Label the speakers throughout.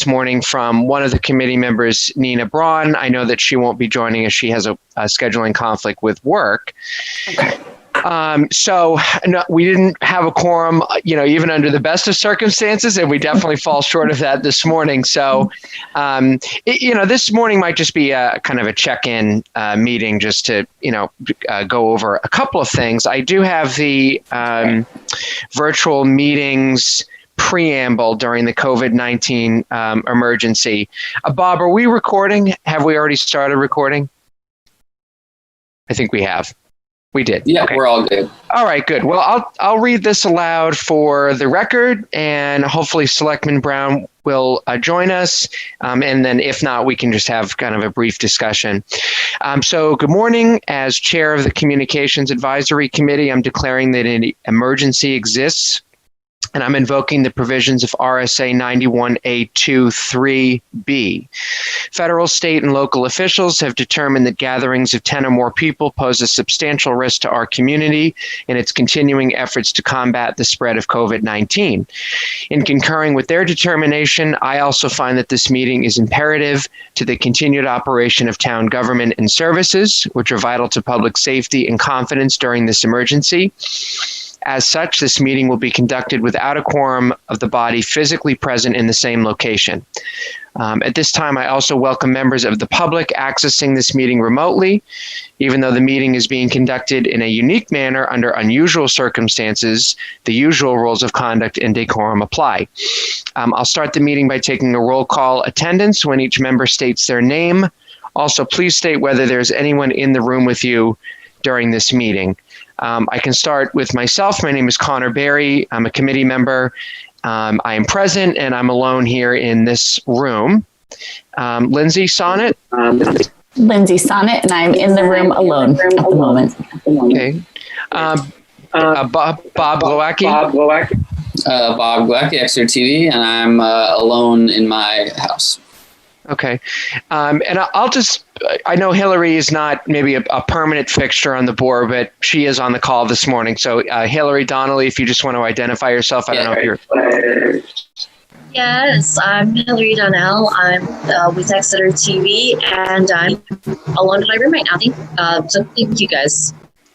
Speaker 1: this morning from one of the committee members, Nina Braun. I know that she won't be joining us. She has a scheduling conflict with work.
Speaker 2: Okay.
Speaker 1: So no, we didn't have a quorum, even under the best of circumstances, and we definitely fall short of that this morning. So, this morning might just be a kind of a check-in meeting just to, go over a couple of things. I do have the virtual meetings preamble during the COVID-19 emergency. Bob, are we recording? Have we already started recording? I think we have. We did.
Speaker 3: Yeah,
Speaker 1: okay.
Speaker 3: We're all good.
Speaker 1: All right, good. Well, I'll read this aloud for the record, and hopefully Selectman Brown will join us. And then if not, we can just have kind of a brief discussion. So good morning. As chair of the Communications Advisory Committee, I'm declaring that an emergency exists, and I'm invoking the provisions of RSA 91A23B. Federal, state, and local officials have determined that gatherings of 10 or more people pose a substantial risk to our community in its continuing efforts to combat the spread of COVID-19. In concurring with their determination, I also find that this meeting is imperative to the continued operation of town government and services, which are vital to public safety and confidence during this emergency. As such, this meeting will be conducted without a quorum of the body physically present in the same location. At this time, I also welcome members of the public accessing this meeting remotely. Even though the meeting is being conducted in a unique manner under unusual circumstances, the usual rules of conduct and decorum apply. I'll start the meeting by taking a roll call attendance when each member states their name. Also, please state whether there's anyone in the room with you during this meeting. I can start with myself. My name is Connor Berry. I'm a committee member. I am present, and I'm alone here in this room. Lindsay Sonnet?
Speaker 2: Lindsay Sonnet, and I'm in the room alone at the moment.
Speaker 1: Okay. Bob Glowacki?
Speaker 3: Bob Glowacki, Exeter TV, and I'm alone in my house.
Speaker 1: Okay. And I know Hillary is not maybe a permanent fixture on the board, but she is on the call this morning. So Hillary Donnelly, if you just want to identify yourself, I don't know if you're...
Speaker 4: Yes, I'm Hillary Donnell. I'm with Exeter TV, and I'm alone in my room right now. So thank you guys.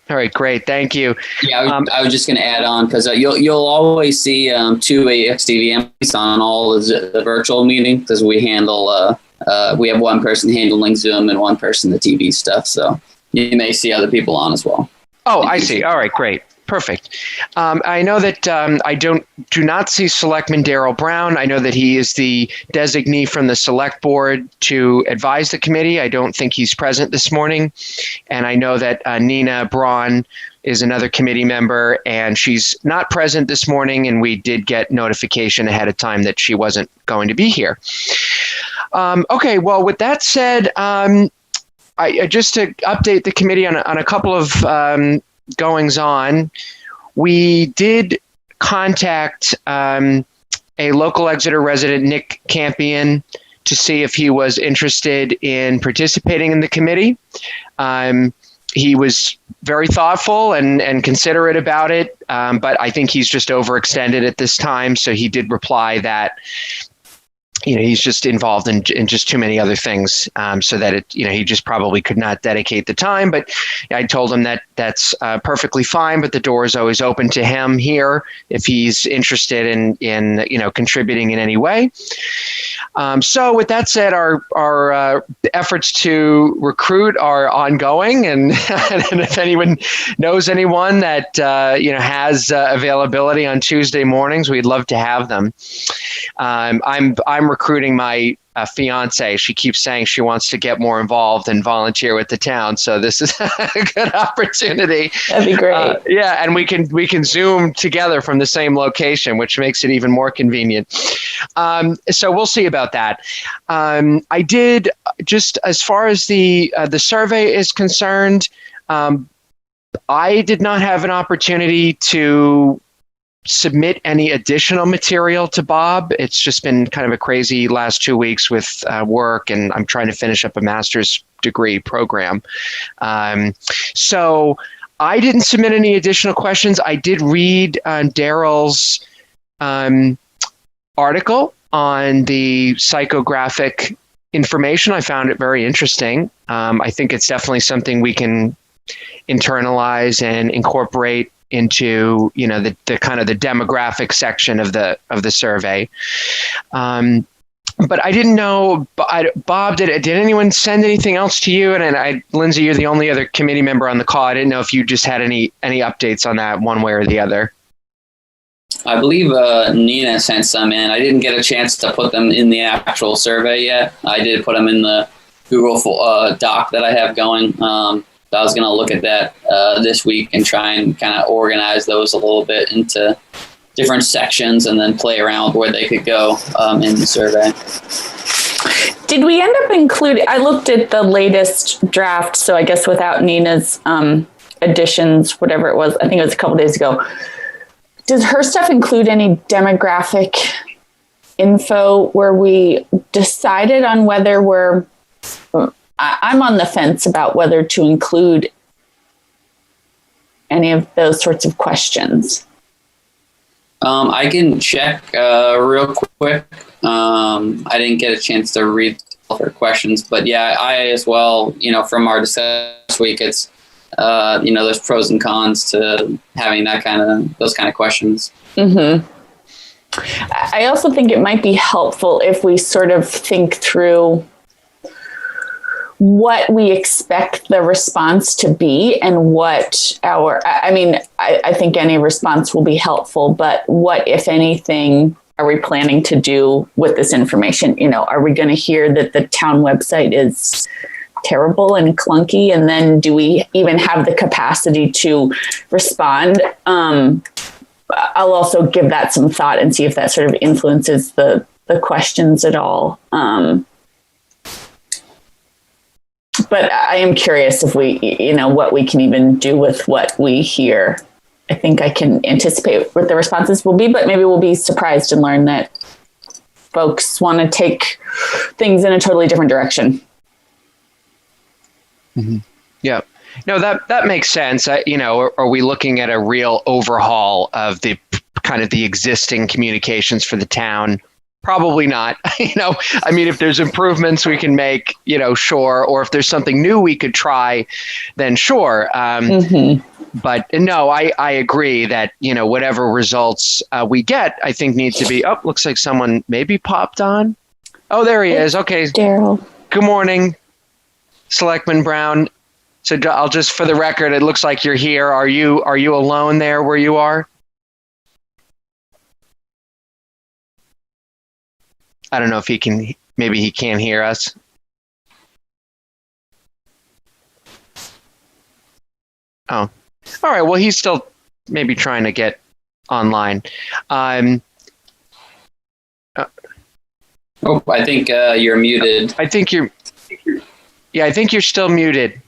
Speaker 1: All right, great. Thank you.
Speaker 3: Yeah, I was just going to add on because you'll always see two XTVMs on all the virtual meetings because we handle we have one person handling Zoom and one person the TV stuff. So you may see other people on as well.
Speaker 1: Oh, I see. All right, great. Perfect. I know that I do not see Selectman Darrell Brown. I know that he is the designee from the Select Board to advise the committee. I don't think he's present this morning. And I know that Nina Braun is another committee member, and she's not present this morning, and we did get notification ahead of time that she wasn't going to be here. Okay, well, with that said, just to update the committee on a couple of goings on, we did contact a local Exeter resident, Nick Campion, to see if he was interested in participating in the committee. He was very thoughtful and considerate about it, but I think he's just overextended at this time. So he did reply that he's just involved in just too many other things, so that he just probably could not dedicate the time. But I told him that that's perfectly fine, but the door is always open to him here if he's interested in contributing in any way. So with that said, our efforts to recruit are ongoing, and, and if anyone knows anyone that has availability on Tuesday mornings, we'd love to have them. I'm recruiting my fiance. She keeps saying she wants to get more involved and volunteer with the town. So this is a good opportunity.
Speaker 2: That'd be great.
Speaker 1: Yeah, and we can Zoom together from the same location, which makes it even more convenient. So we'll see about that. I did, just as far as the survey is concerned, I did not have an opportunity to submit any additional material to Bob. It's just been kind of a crazy last 2 weeks with work, and I'm trying to finish up a master's degree program. So I didn't submit any additional questions. I did read Darrell's article, on the psychographic information. I found it very interesting. I think it's definitely something we can internalize and incorporate into, the kind of the demographic section of the survey. But I didn't know, Bob, did anyone send anything else to you? And Lindsay, you're the only other committee member on the call. I didn't know if you just had any updates on that one way or the other.
Speaker 3: I believe Nina sent some in. I didn't get a chance to put them in the actual survey yet. I did put them in the Google Doc that I have going. So I was going to look at that this week and try and kind of organize those a little bit into different sections and then play around with where they could go in the survey.
Speaker 2: Did we end up including, I looked at the latest draft, so I guess without Nina's additions, whatever it was, I think it was a couple days ago. Does her stuff include any demographic info where we decided on whether I'm on the fence about whether to include any of those sorts of questions?
Speaker 3: I can check real quick. I didn't get a chance to read all her questions, but yeah, I as well, from our discussion this week, it's, there's pros and cons to having those kind of questions.
Speaker 2: Mm-hmm. I also think it might be helpful if we sort of think through what we expect the response to be and what I think any response will be helpful, but what, if anything, are we planning to do with this information? Are we going to hear that the town website is terrible and clunky? And then do we even have the capacity to respond? I'll also give that some thought and see if that sort of influences the questions at all. But I am curious if we, what we can even do with what we hear. I think I can anticipate what the responses will be, but maybe we'll be surprised and learn that folks want to take things in a totally different direction.
Speaker 1: Mm-hmm. Yeah. No, that makes sense. Are we looking at a real overhaul of the kind of the existing communications for the town? Probably not. If there's improvements we can make, sure. Or if there's something new we could try, then sure. But no, I agree that, whatever results we get, I think needs to be, looks like someone maybe popped on. Oh, there he is. Okay.
Speaker 2: Daryl.
Speaker 1: Good morning, Selectman Brown. So I'll just, for the record, it looks like you're here. Are you alone there where you are? I don't know if maybe he can't hear us. Oh, all right. Well, he's still maybe trying to get online. I
Speaker 3: think you're muted.
Speaker 1: I think you're still muted.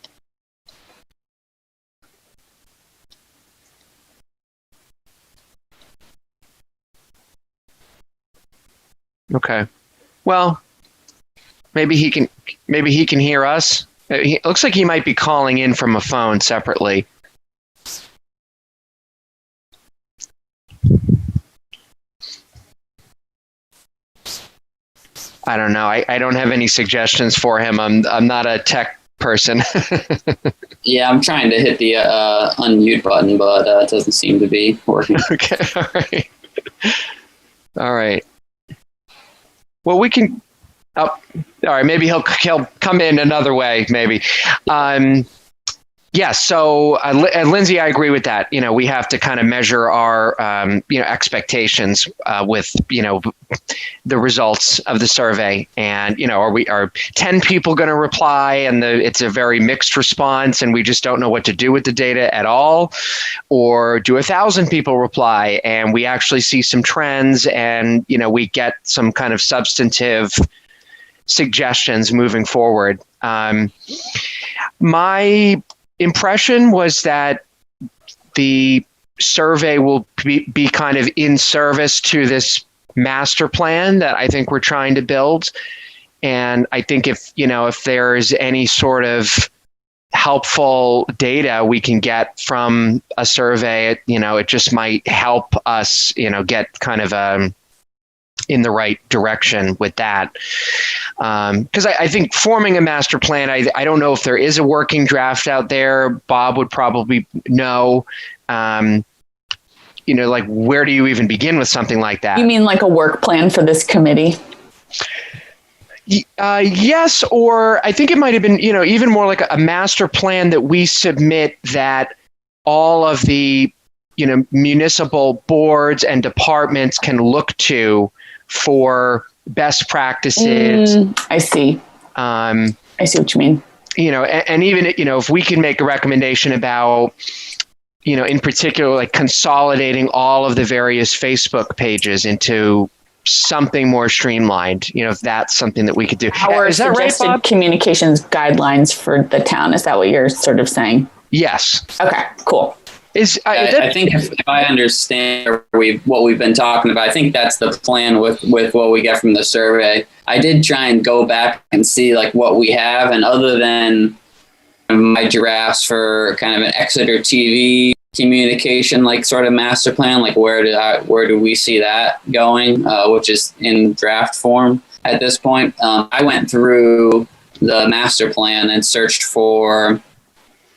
Speaker 1: Okay. Well, maybe he can hear us. It looks like he might be calling in from a phone separately. I don't know. I don't have any suggestions for him. I'm not a tech person.
Speaker 3: Yeah, I'm trying to hit the unmute button, but it doesn't seem to be working.
Speaker 1: Okay. All right. Well, we can. All right. Maybe he'll come in another way. Maybe. Yeah. So, Lindsay, I agree with that. We have to kind of measure our, expectations with, the results of the survey. And, are 10 people going to reply and it's a very mixed response and we just don't know what to do with the data at all? Or do 1,000 people reply and we actually see some trends and, we get some kind of substantive suggestions moving forward? My impression was that the survey will be kind of in service to this master plan that I think we're trying to build. And I think if there's any sort of helpful data we can get from a survey, it just might help us, get kind of in the right direction with that. Because I think forming a master plan, I don't know if there is a working draft out there. Bob would probably know. Like, where do you even begin with something like that?
Speaker 2: You mean like a work plan for this committee?
Speaker 1: Yes, or I think it might have been, even more like a master plan that we submit that all of the, municipal boards and departments can look to for best practices.
Speaker 2: I see. I see what you mean.
Speaker 1: And even, if we can make a recommendation about, in particular, like consolidating all of the various Facebook pages into something more streamlined, if that's something that we could do.
Speaker 2: Is that right, Bob? Communications guidelines for the town. Is that what you're sort of saying?
Speaker 1: Yes.
Speaker 2: Okay, cool.
Speaker 3: I think if I understand what we've been talking about, I think that's the plan with what we get from the survey. I did try and go back and see like what we have, and other than my drafts for kind of an Exeter TV communication, like sort of master plan, like where do we see that going, which is in draft form at this point. I went through the master plan and searched for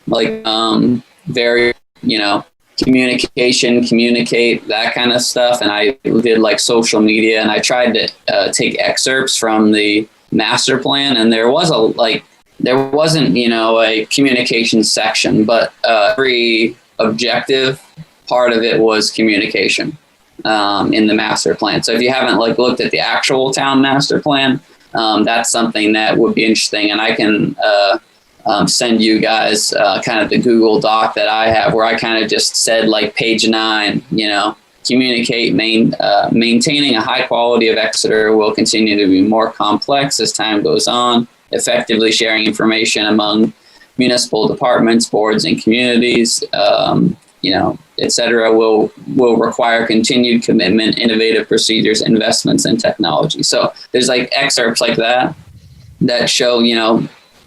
Speaker 3: like very communicate, that kind of stuff, and I did like social media, and I tried to take excerpts from the master plan, and there wasn't a communication section, but every objective part of it was communication in the master plan. So if you haven't like looked at the actual town master plan, that's something that would be interesting, and I can send you guys kind of the Google Doc that I have, where I kind of just said like page 9, maintaining a high quality of Exeter will continue to be more complex as time goes on. Effectively sharing information among municipal departments, boards, and communities, et cetera, will require continued commitment, innovative procedures, investments, and technology. So there's like excerpts like that show,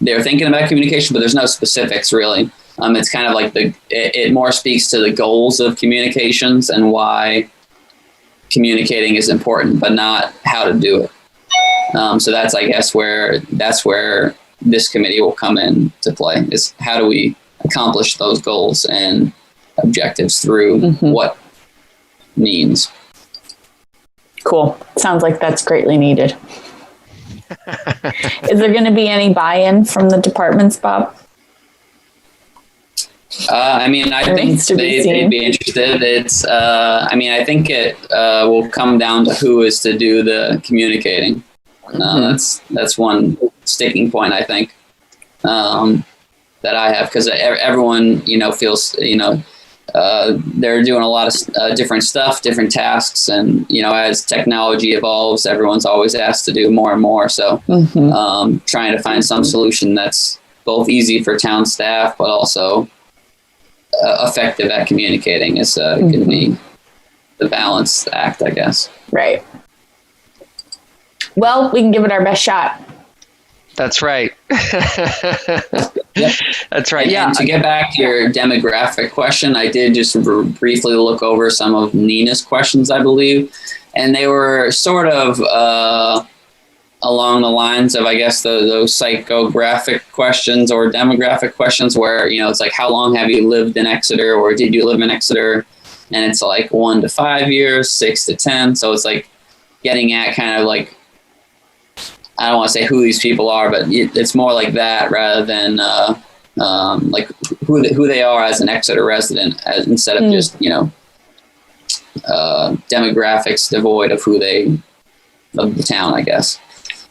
Speaker 3: they're thinking about communication, but there's no specifics really. It's kind of like it more speaks to the goals of communications and why communicating is important, but not how to do it. So that's, I guess, where this committee will come in to play, is how do we accomplish those goals and objectives through what means.
Speaker 2: Cool. Sounds like that's greatly needed. Is there going to be any buy-in from the departments, Bob?
Speaker 3: I think they'd be interested. It's, I think it will come down to who is to do the communicating. That's one sticking point, I think, that I have, because everyone, feels, they're doing a lot of different stuff, different tasks. And, as technology evolves, everyone's always asked to do more and more. So trying to find some solution that's both easy for town staff, but also effective at communicating is going to be the balanced act, I guess.
Speaker 2: Right. Well, we can give it our best shot.
Speaker 1: That's right.
Speaker 3: Yep.
Speaker 1: That's right.
Speaker 3: And to get back to your demographic question, I did just briefly look over some of Nina's questions, I believe, and they were sort of along the lines of, I guess, those psychographic questions or demographic questions, where it's like, how long have you lived in Exeter, or did you live in Exeter? And it's like 1 to 5 years, 6 to 10. So it's like getting at kind of like, I don't want to say who these people are, but it's more like that rather than like who they are as an Exeter resident, instead of just demographics devoid of of the town, I guess.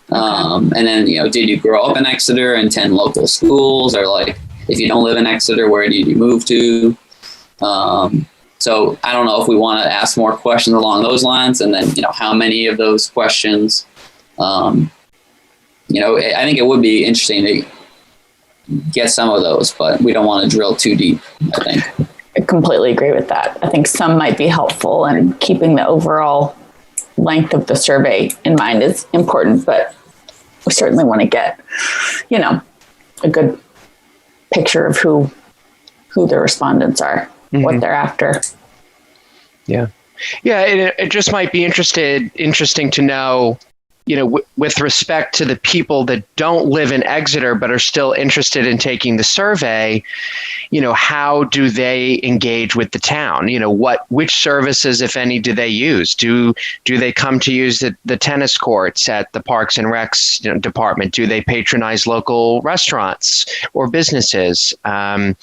Speaker 3: And then did you grow up in Exeter and attend local schools, or like if you don't live in Exeter, where did you move to? So I don't know if we want to ask more questions along those lines, and then how many of those questions. I think it would be interesting to get some of those, but we don't want to drill too deep, I think.
Speaker 2: I completely agree with that. I think some might be helpful, and keeping the overall length of the survey in mind is important, but we certainly want to get, a good picture of who the respondents are, what they're after.
Speaker 1: Yeah. Yeah, it just might be interesting to know, with respect to the people that don't live in Exeter but are still interested in taking the survey, how do they engage with the town? Which services, if any, do they use? Do they come to use the tennis courts at the Parks and Recs department? Do they patronize local restaurants or businesses? I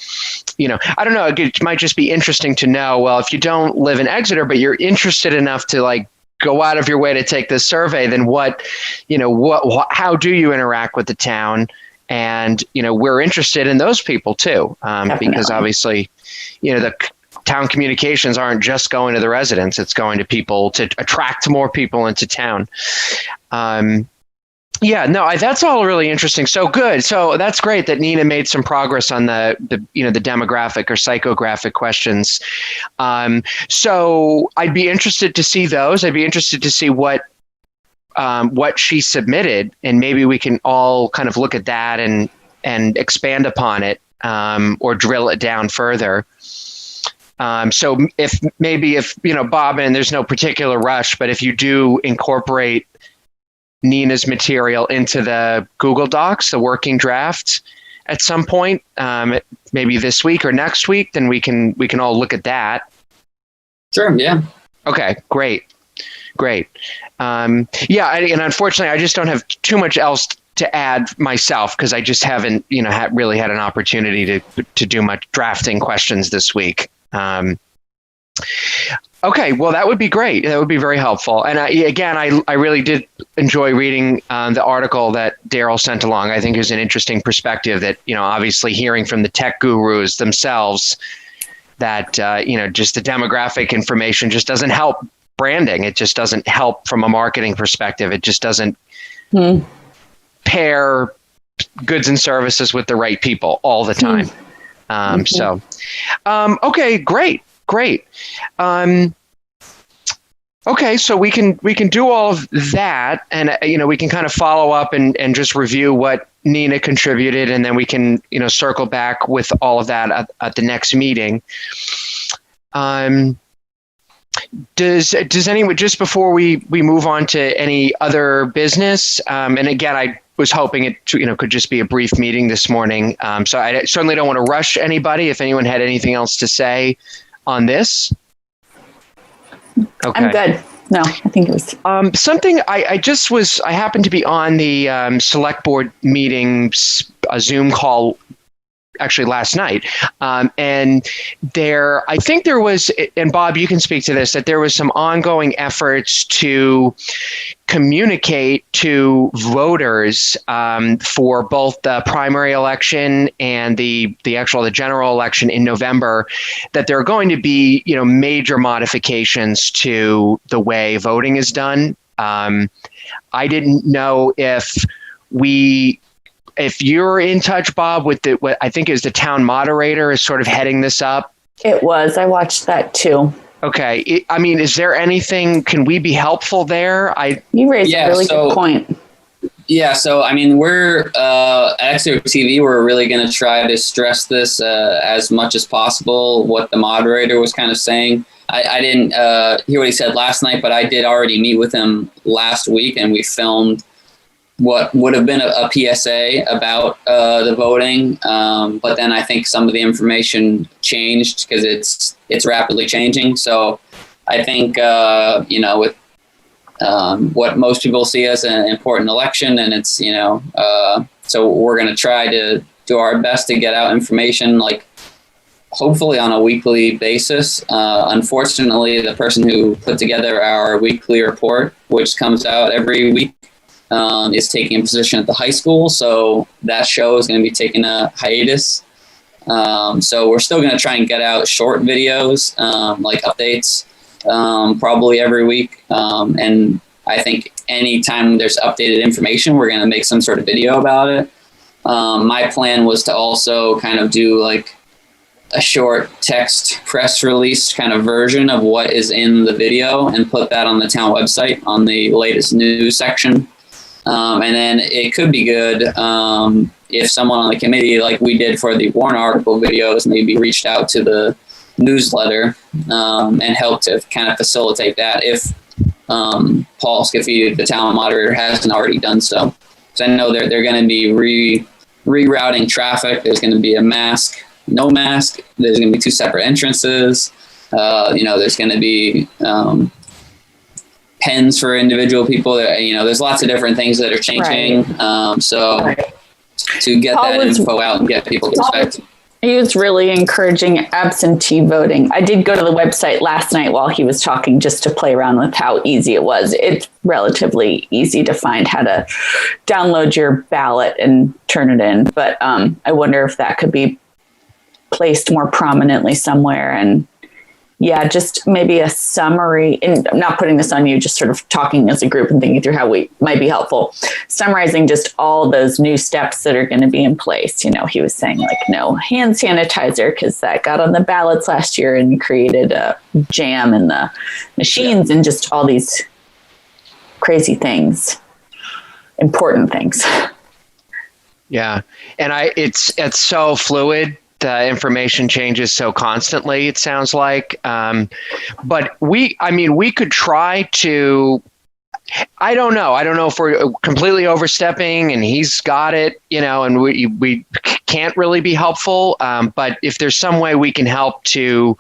Speaker 1: don't know. It might just be interesting to know, well, if you don't live in Exeter, but you're interested enough to go out of your way to take this survey, then how do you interact with the town? And, we're interested in those people too, because obviously, the town communications aren't just going to the residents, it's going to people to attract more people into town. That's all really interesting. So good. So that's great that Nina made some progress on the demographic or psychographic questions. So I'd be interested to see those. I'd be interested to see what she submitted, and maybe we can all kind of look at that and expand upon it, or drill it down further. So if Bob, and there's no particular rush, but if you do incorporate Nina's material into the Google Docs, the working draft, at some point, maybe this week or next week, then we can all look at that.
Speaker 3: Sure. Yeah.
Speaker 1: Okay. Great. And unfortunately, I just don't have too much else to add myself, because I just haven't, really had an opportunity to do much drafting questions this week. Okay, well, that would be great. That would be very helpful. And I really did enjoy reading the article that Daryl sent along. I think it was an interesting perspective that, obviously hearing from the tech gurus themselves that, just the demographic information just doesn't help branding. It just doesn't help from a marketing perspective. It just doesn't pair goods and services with the right people all the time. Okay, great. Okay, so we can do all of that, and we can kind of follow up and just review what Nina contributed, and then we can circle back with all of that at the next meeting. Does anyone, just before we move on to any other business, and again, I was hoping it could just be a brief meeting this morning, so I certainly don't want to rush anybody. If anyone had anything else to say on this. Okay.
Speaker 2: I'm good. No, I think it was
Speaker 1: something I happened to be on the select board meeting, a Zoom call, actually last night. And I think there was, and Bob, you can speak to this, that there was some ongoing efforts to communicate to voters for both the primary election and the general election in November, that there are going to be, major modifications to the way voting is done. I didn't know if you're in touch, Bob, with what I think is the town moderator is sort of heading this up.
Speaker 2: It was. I watched that too.
Speaker 1: Okay. Is there anything, can we be helpful there?
Speaker 2: You raised a really good point.
Speaker 3: Yeah. So, we're at Exeter TV, we're really going to try to stress this as much as possible, what the moderator was kind of saying. I didn't hear what he said last night, but I did already meet with him last week, and we filmed what would have been a PSA about the voting, but then I think some of the information changed because it's rapidly changing. So I think with what most people see as an important election, and it's so we're going to try to do our best to get out information, hopefully on a weekly basis. Unfortunately, the person who put together our weekly report, which comes out every week, is taking a position at the high school, so that show is going to be taking a hiatus. So we're still going to try and get out short videos, like updates, probably every week. And I think anytime there's updated information, we're going to make some sort of video about it. My plan was to also kind of do a short text press release kind of version of what is in the video and put that on the town website on the latest news section. And then it could be good if someone on the committee, like we did for the Warren article videos, maybe reached out to the newsletter and help to kind of facilitate that if Paul Scafidi, the town moderator, hasn't already done so. So I know they're going to be rerouting traffic. There's going to be a mask, no mask. There's going to be 2 separate entrances. There's going to be pens for individual people. There's lots of different things that are changing. Right. To get Paul that info out and get people's perspective.
Speaker 2: He was really encouraging absentee voting. I did go to the website last night while he was talking just to play around with how easy it was. It's relatively easy to find how to download your ballot and turn it in. But I wonder if that could be placed more prominently somewhere. And yeah, just maybe a summary, and I'm not putting this on you, just sort of talking as a group and thinking through how we might be helpful. Summarizing just all those new steps that are going to be in place. He was saying like no hand sanitizer because that got on the ballots last year and created a jam in the machines and just all these crazy things, important things.
Speaker 1: Yeah. And it's so fluid. The information changes so constantly, it sounds like. But we could try to, I don't know if we're completely overstepping and he's got it, and we can't really be helpful. But if there's some way we can help to,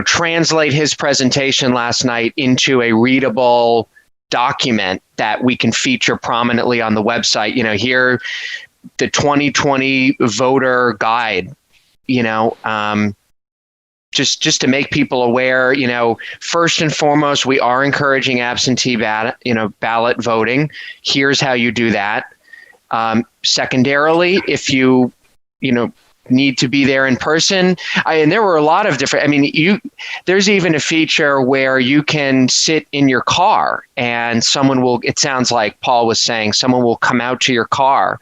Speaker 1: translate his presentation last night into a readable document that we can feature prominently on the website, here, the 2020 voter guide, just to make people aware, first and foremost, we are encouraging absentee ballot voting. Here's how you do that. Secondarily, if you need to be there in person, and there were a lot of different, there's even a feature where you can sit in your car and it sounds like Paul was saying, someone will come out to your car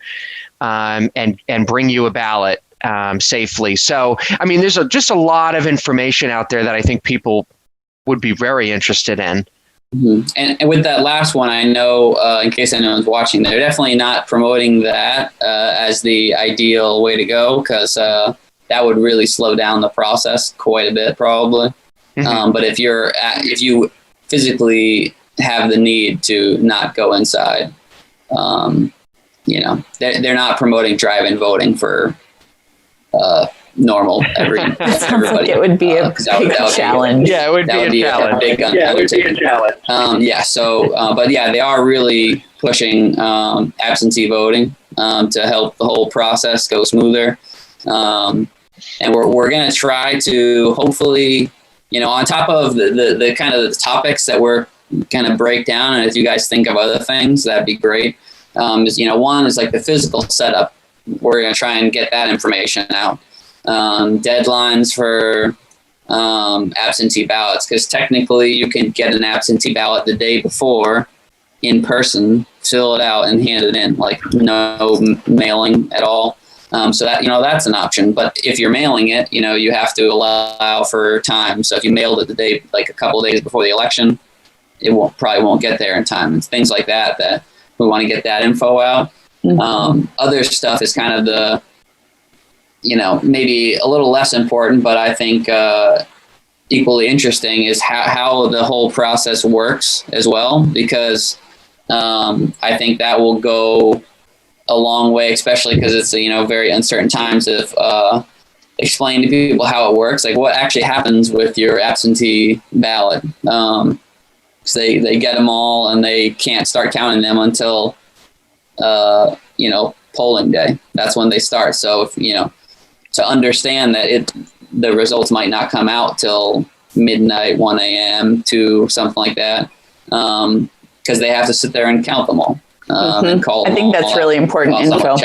Speaker 1: and bring you a ballot safely. So, there's just a lot of information out there that I think people would be very interested in.
Speaker 3: Mm-hmm. And with that last one, I know, in case anyone's watching, they're definitely not promoting that as the ideal way to go, because that would really slow down the process quite a bit, probably. Mm-hmm. But if you physically have the need to not go inside, they're not promoting drive-in voting for normal everybody.
Speaker 2: Like it would be a big challenge.
Speaker 1: Yeah, it would be a challenge.
Speaker 3: Big undertaking. But they are really pushing absentee voting to help the whole process go smoother. And we're going to try to hopefully, on top of the kind of the topics that we're kind of break down, and if you guys think of other things, that'd be great. One is like the physical setup. We're going to try and get that information out. Deadlines for absentee ballots, because technically you can get an absentee ballot the day before in person, fill it out and hand it in, like no mailing at all. So that, that's an option. But if you're mailing it, you have to allow for time. So if you mailed it the day, like a couple of days before the election, it probably won't get there in time. And things like that we want to get that info out. Mm-hmm. Other stuff is kind of the, maybe a little less important, but I think equally interesting is how the whole process works as well, because I think that will go a long way, especially because it's very uncertain times of explaining to people how it works, like what actually happens with your absentee ballot. So they get them all and they can't start counting them until polling day. That's when they start. So if to understand that the results might not come out till midnight, 1 a.m. to something like that, because they have to sit there and count them all. And call them
Speaker 2: I think that's really important info.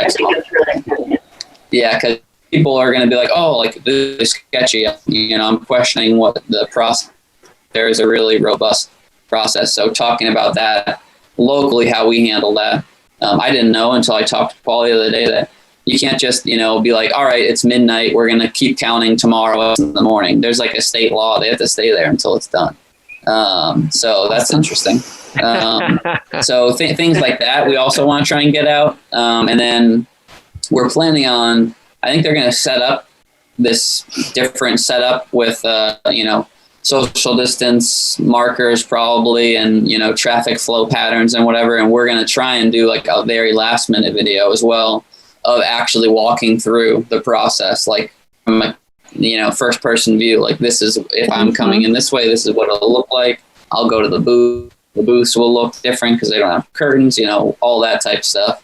Speaker 3: Yeah, because people are going to be like, oh, like this is sketchy. I'm questioning what the process. There is a really robust process. So talking about that locally, how we handle that. I didn't know until I talked to Paul the other day that you can't just, be like, all right, it's midnight. We're going to keep counting tomorrow in the morning. There's like a state law. They have to stay there until it's done. So that's interesting. So things like that, we also want to try and get out. And then we're planning on, I think they're going to set up this different setup with, social distance markers probably, and, traffic flow patterns and whatever. And we're going to try and do like a very last minute video as well of actually walking through the process, like from a, first person view. Like, this is, if I'm coming in this way, this is what it'll look like. I'll go to the booth. The booths will look different because they don't have curtains, all that type of stuff.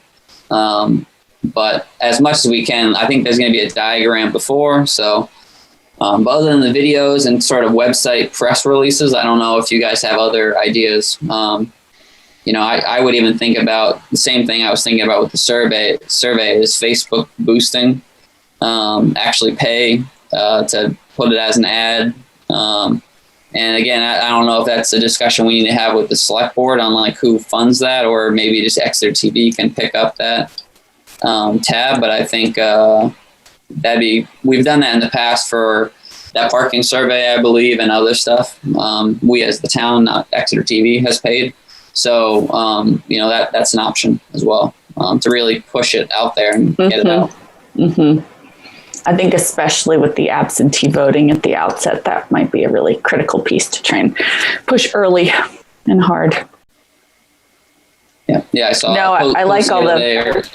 Speaker 3: But as much as we can, I think there's going to be a diagram before. So, but other than the videos and sort of website press releases, I don't know if you guys have other ideas. I would even think about the same thing I was thinking about with the survey. Survey is Facebook boosting, actually pay to put it as an ad. And again, I don't know if that's a discussion we need to have with the select board on like who funds that, or maybe just Exeter TV can pick up that tab. But I think we've done that in the past for that parking survey, I believe, and other stuff. We as the town, not Exeter TV, has paid. So, that's an option as well, to really push it out there and get it out.
Speaker 2: Mm-hmm. I think especially with the absentee voting at the outset, that might be a really critical piece to try and push early and hard.
Speaker 3: Yeah, I saw.
Speaker 2: No, I like all the.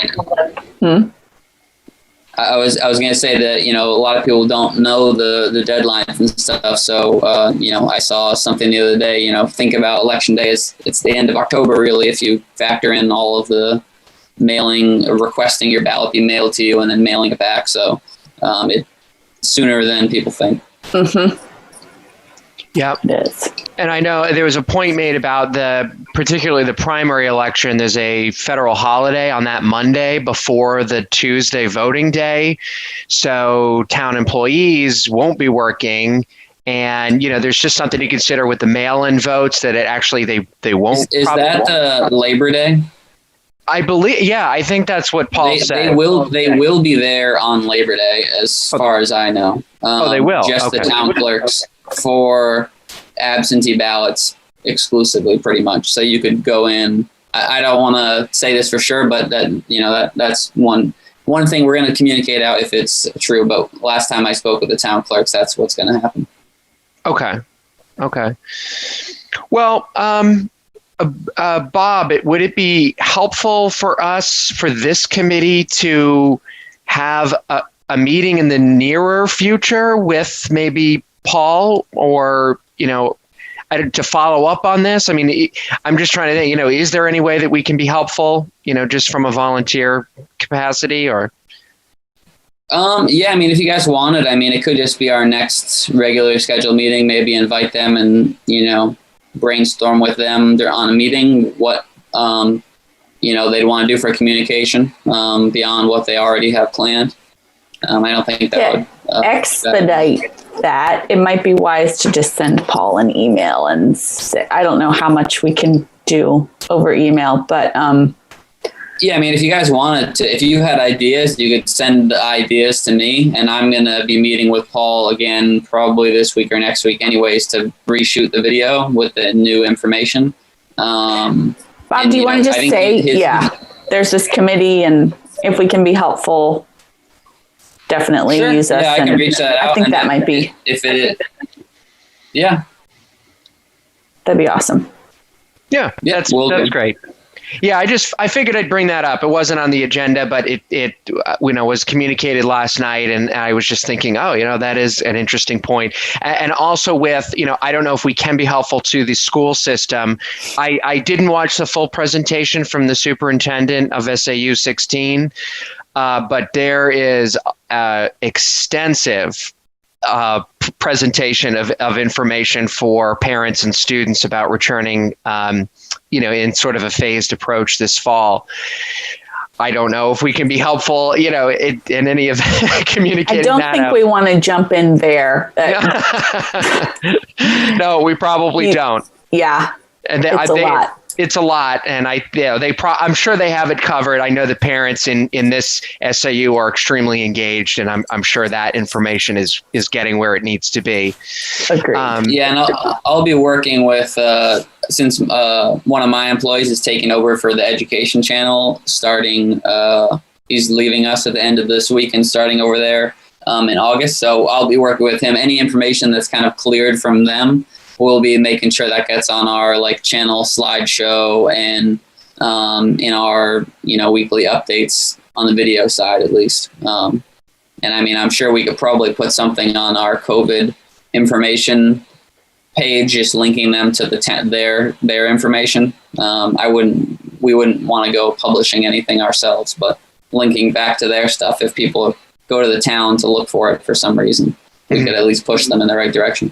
Speaker 3: I was going to say that, a lot of people don't know the deadlines and stuff. So, I saw something the other day, think about election day it's the end of October, really, if you factor in all of the mailing, requesting your ballot be mailed to you and then mailing it back. So it's sooner than people think.
Speaker 2: Mm-hmm.
Speaker 1: Yeah.
Speaker 2: It is.
Speaker 1: And I know there was a point made about particularly the primary election. There's a federal holiday on that Monday before the Tuesday voting day. So town employees won't be working. And, there's just something to consider with the mail-in votes that it actually, they won't.
Speaker 3: Is that Labor Day?
Speaker 1: I believe, yeah, I think that's what Paul said.
Speaker 3: They will be there on Labor Day, as far as I know.
Speaker 1: They will.
Speaker 3: Just
Speaker 1: okay.
Speaker 3: The town clerks for absentee ballots exclusively, pretty much. So you could go in. I don't want to say this for sure, but that's one thing we're going to communicate out if it's true. But last time I spoke with the town clerks, that's what's going to happen.
Speaker 1: Okay. Well, Bob, would it be helpful for us, for this committee, to have a meeting in the nearer future with maybe Paul, or, to follow up on this? I mean, I'm just trying to think, is there any way that we can be helpful, just from a volunteer capacity, or?
Speaker 3: Yeah, I mean, if you guys wanted, it could just be our next regular scheduled meeting, maybe invite them and, brainstorm with them. They're on a meeting, what, they'd want to do for communication, beyond what they already have planned. I don't think that would
Speaker 2: expedite that. It might be wise to just send Paul an email and say, I don't know how much we can do over email, but
Speaker 3: yeah, if you guys wanted to, if you had ideas, you could send ideas to me, and I'm going to be meeting with Paul again probably this week or next week anyways to reshoot the video with the new information.
Speaker 2: Bob, do you want to just say, there's this committee, and if we can be helpful, definitely use us.
Speaker 3: Yeah, I can reach that out.
Speaker 2: I think that might be.
Speaker 3: If it is. Yeah.
Speaker 2: That'd be awesome.
Speaker 1: Yeah, that's great. Yeah, I figured I'd bring that up. It wasn't on the agenda, but it was communicated last night, and I was just thinking, that is an interesting point. And also with, I don't know if we can be helpful to the school system. I didn't watch the full presentation from the superintendent of SAU 16, but there is extensive presentation of information for parents and students about returning, in sort of a phased approach this fall. I don't know if we can be helpful, in any of communicating that.
Speaker 2: I don't think we want to jump in there.
Speaker 1: No, we probably don't.
Speaker 2: Yeah,
Speaker 1: and
Speaker 2: it's a lot.
Speaker 1: It's a lot, and I'm sure they have it covered. I know the parents in this SAU are extremely engaged, and I'm sure that information is getting where it needs to be.
Speaker 2: Agreed.
Speaker 3: And I'll be working with since one of my employees is taking over for the education channel, starting. He's leaving us at the end of this week and starting over there. in August. So I'll be working with him. Any information that's kind of cleared from them, we'll be making sure that gets on our like channel slideshow and in our weekly updates on the video side at least. And I mean, I'm sure we could probably put something on our COVID information page, just linking them to their information. We wouldn't want to go publishing anything ourselves, but linking back to their stuff. If people go to the town to look for it for some reason, we could at least push them in the right direction.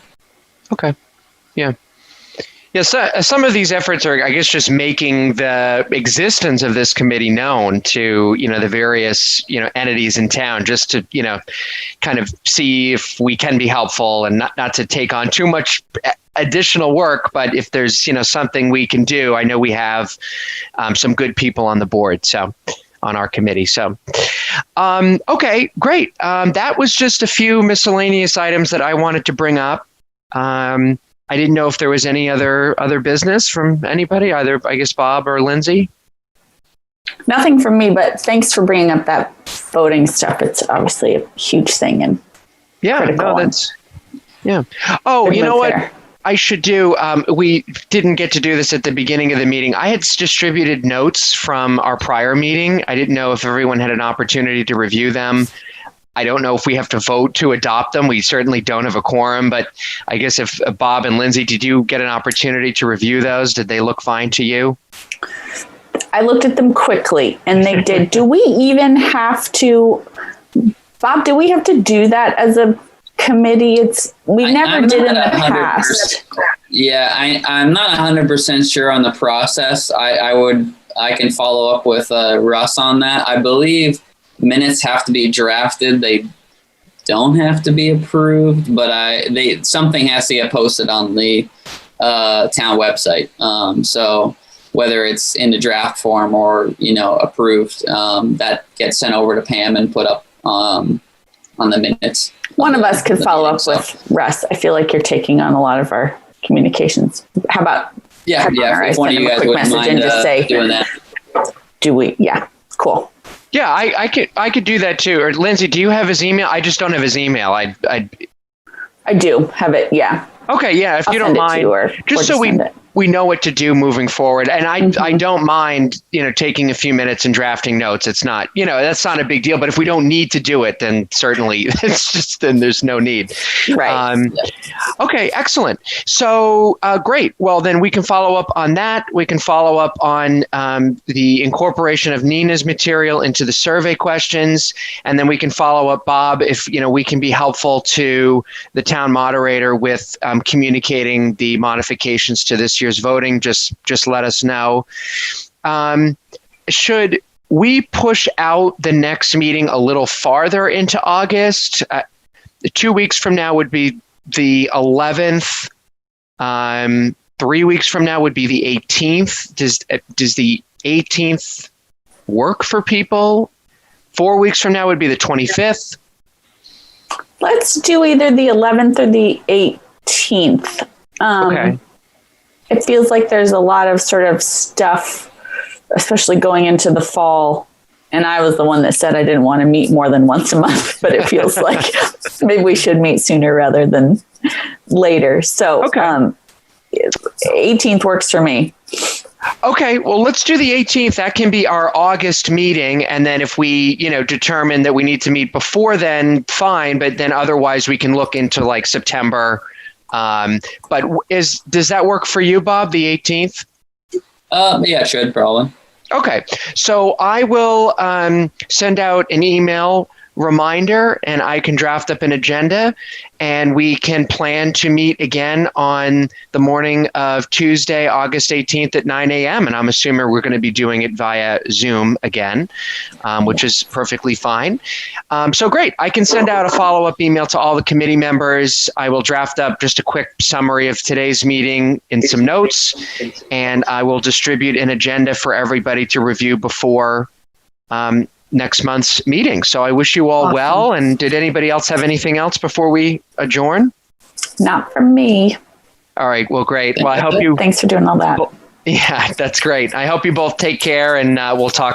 Speaker 1: Okay. Yeah. Yeah, so some of these efforts are, I guess, just making the existence of this committee known to, the various, entities in town, just to, kind of see if we can be helpful and not to take on too much additional work. But if there's, something we can do, I know we have some good people on the board, so on our committee. So, okay, great. That was just a few miscellaneous items that I wanted to bring up. I didn't know if there was any other business from anybody, either, I guess, Bob or Lindsay.
Speaker 2: Nothing from me, but thanks for bringing up that voting stuff. It's obviously a huge thing. And
Speaker 1: Oh, you know what I should do? We didn't get to do this at the beginning of the meeting. I had distributed notes from our prior meeting. I didn't know if everyone had an opportunity to review them. I don't know if we have to vote to adopt them. We certainly don't have a quorum, but I guess if Bob and Lindsay, did you get an opportunity to review those? Did they look fine to you?
Speaker 2: I looked at them quickly and they did. Do we even have to, Bob, do we have to do that as a committee? We never did in the past.
Speaker 3: Yeah, I'm not 100% sure on the process. I can follow up with Russ on that. I believe minutes have to be drafted. They don't have to be approved, but something has to get posted on the town website. So whether it's in the draft form or approved, that gets sent over to Pam and put up on the minutes.
Speaker 2: One of us could follow up with Russ. I feel like you're taking on a lot of our communications. How about
Speaker 3: if one of you guys wouldn't mind doing that.
Speaker 2: Do we? Yeah, cool.
Speaker 1: Yeah, I could do that too. Or Lindsay, do you have his email? I just don't have his email. I
Speaker 2: do have it. Yeah.
Speaker 1: Okay. Yeah. If you don't mind, just so we know what to do moving forward. And I don't mind, taking a few minutes and drafting notes. It's not, that's not a big deal. But if we don't need to do it, then certainly then there's no need.
Speaker 2: Right.
Speaker 1: Okay. Excellent. So great. Well, then we can follow up on that. We can follow up on the incorporation of Nina's material into the survey questions. And then we can follow up, Bob, if, we can be helpful to the town moderator with communicating the modifications to this year's voting. Just let us know. Should we push out the next meeting a little farther into August? 2 weeks from now would be the 11th. 3 weeks from now would be the 18th. Does the 18th work for people? 4 weeks from now would be the 25th.
Speaker 2: Let's do either the 11th or the 18th.
Speaker 1: Okay.
Speaker 2: It feels like there's a lot of sort of stuff, especially going into the fall. And I was the one that said I didn't want to meet more than once a month, but it feels like maybe we should meet sooner rather than later. So 18th works for me.
Speaker 1: Okay, well, let's do the 18th. That can be our August meeting. And then if we, determine that we need to meet before then, fine. But then otherwise we can look into like September. But does that work for you, Bob, the 18th?
Speaker 3: Yeah, it should probably.
Speaker 1: Okay, so I will send out an email reminder and I can draft up an agenda and we can plan to meet again on the morning of Tuesday, August 18th at 9 a.m. And I'm assuming we're going to be doing it via Zoom again, which is perfectly fine. So great. I can send out a follow-up email to all the committee members. I will draft up just a quick summary of today's meeting and some notes, and I will distribute an agenda for everybody to review before next month's meeting. So I wish you all well. And did anybody else have anything else before we adjourn?
Speaker 2: Not from me.
Speaker 1: All right. Well, great. Well, I hope you.
Speaker 2: Thanks for doing all that.
Speaker 1: Yeah, that's great. I hope you both take care and we'll talk